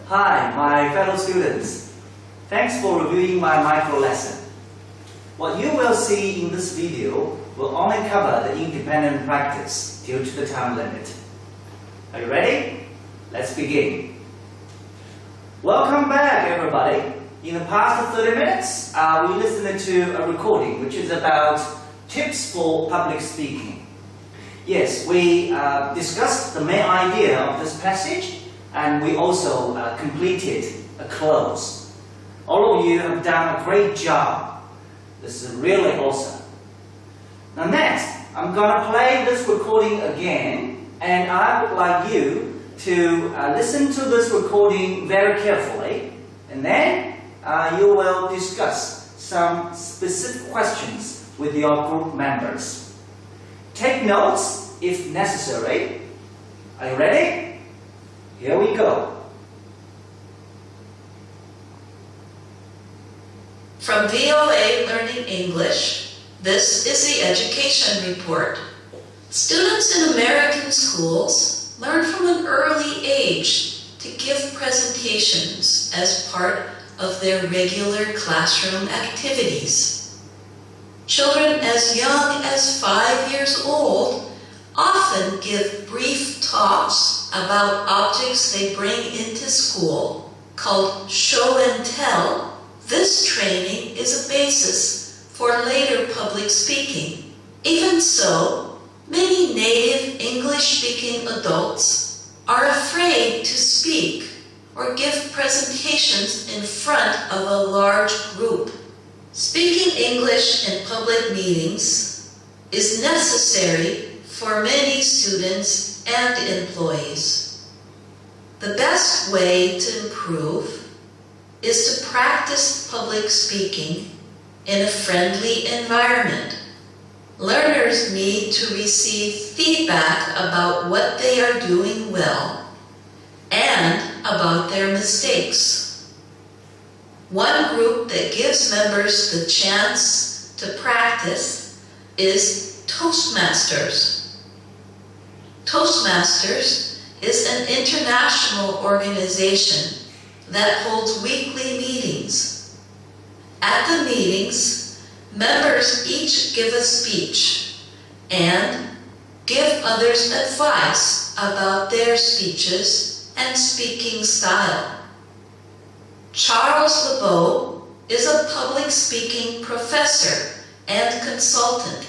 Hi, my fellow students. Thanks for reviewing my micro lesson. What you will see in this video will only cover the independent practice due to the time limit. Are you ready? Let's begin. Welcome back, everybody. In the past 30 minutes, we listened to a recording which is about tips for public speaking. Yes, we discussed the main idea of this passage, and we also completed a close. All of you have done a great job. This is really awesome. Now next, I'm going to play this recording again, and I would like you to listen to this recording very carefully, and then you will discuss some specific questions with your group members. Take notes if necessary. Are you ready? Here we go. From VOA Learning English, this is the Education Report. Students in American schools learn from an early age to give presentations as part of their regular classroom activities. Children as young as 5 years old often give brief talks about objects they bring into school, called show and tell. This training is a basis for later public speaking. Even so, many native English-speaking adults are afraid to speak or give presentations in front of a large group. Speaking English in public meetings is necessary for many students and employees. The best way to improve is to practice public speaking in a friendly environment. Learners need to receive feedback about what they are doing well and about their mistakes. One group that gives members the chance to practice is Toastmasters. Toastmasters is an international organization that holds weekly meetings. At the meetings, members each give a speech and give others advice about their speeches and speaking style. Charles LeBeau is a public speaking professor and consultant.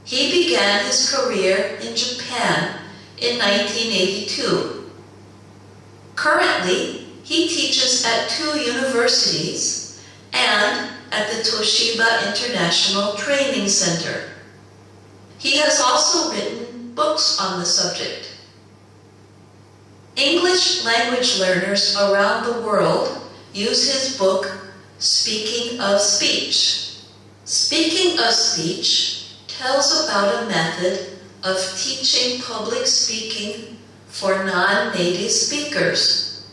He began his career in Japan in 1982. Currently, he teaches at 2 universities and at the Toshiba International Training Center. He has also written books on the subject. English language learners around the world use his book, Speaking of Speech. Speaking of Speech tells about a method of teaching public speaking for non-native speakers.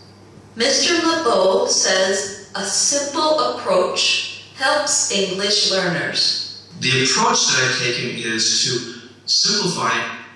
Mr. LeBeau says a simple approach helps English learners. The approach that I've taken is to simplify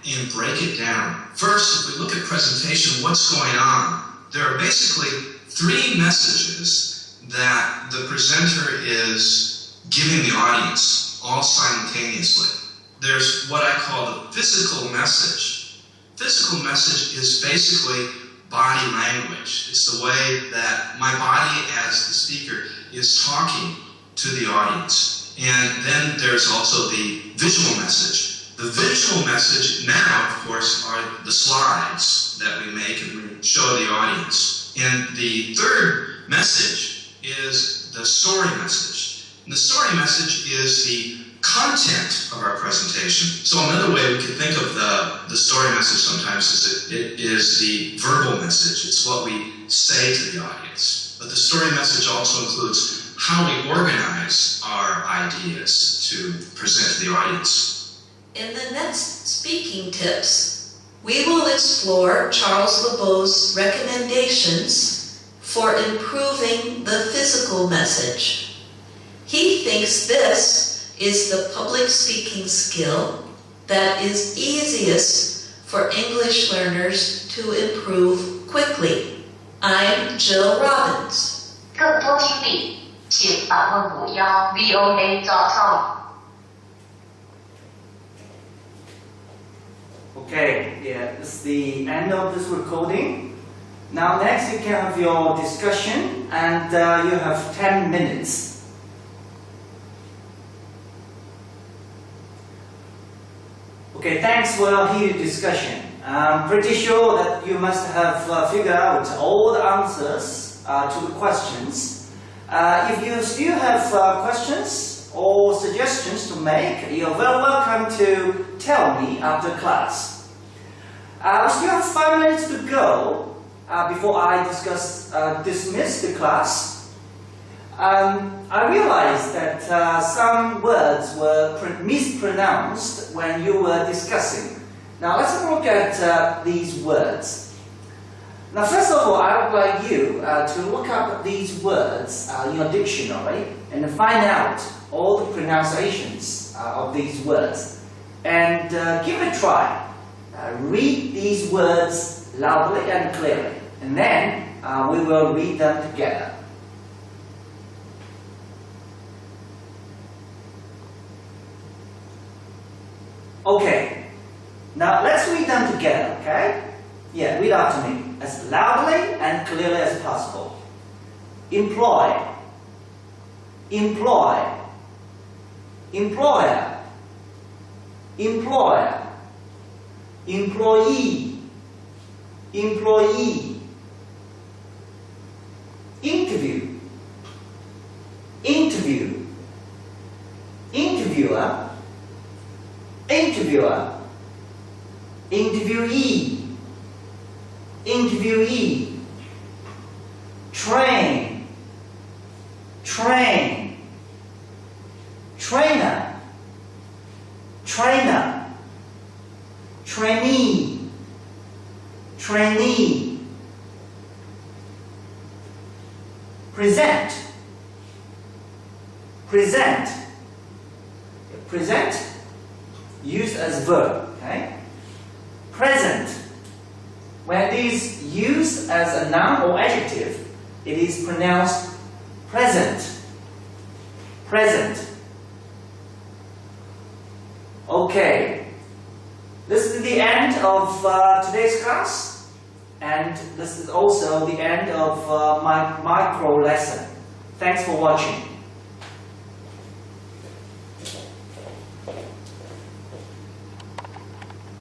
and break it down. First, if we look at presentation, what's going on? There are basically 3 messages that the presenter is giving the audience all simultaneously. There's what I call the physical message. Physical message is basically body language. It's the way that my body as the speaker is talking to the audience. And then there's also the visual message. The visual message now, of course, are the slides that we make and we show the audience. And the third message is the story message. And the story message is the content of our presentation. So another way we can think of the story message sometimes is it is the verbal message. It's what we say to the audience. But the story message also includes how we organize our ideas to present to the audience. In the next speaking tips, we will explore Charles LeBeau's recommendations for improving the physical message. He thinks this is the public speaking skill that is easiest for English learners to improve quickly. I'm Jill Robbins. 更多听力，请访问51voa.com。 Okay, yeah, this is the end of this recording. Now next you can have your discussion and you have 10 minutes. Okay, thanks for your heated discussion. I'm pretty sure that you must have figured out all the answers to the questions. If you still have questions or suggestions to make, you're very welcome to tell me after class. We still have 5 minutes to go before I dismiss the class. I realized that some words were mispronounced when you were discussing. Now let's look at these words. Now first of all, I would like you to look up these words in your dictionary and find out all the pronunciations of these words. And give it a try. Read these words loudly and clearly. And then we will read them together. Okay, now let's read them together, okay? Yeah, read after me, as loudly and clearly as possible. Employ, employ, employer, employer, employee, employee, interview, interview, interviewer, interviewer, interviewee, interviewee, train, train, trainer, trainer, trainee, trainee, present, present, present, used as verb, okay? Present, when it is used as a noun or adjective, it is pronounced present, present. Okay, this is the end of today's class, and this is also the end of my micro lesson. Thanks for watching.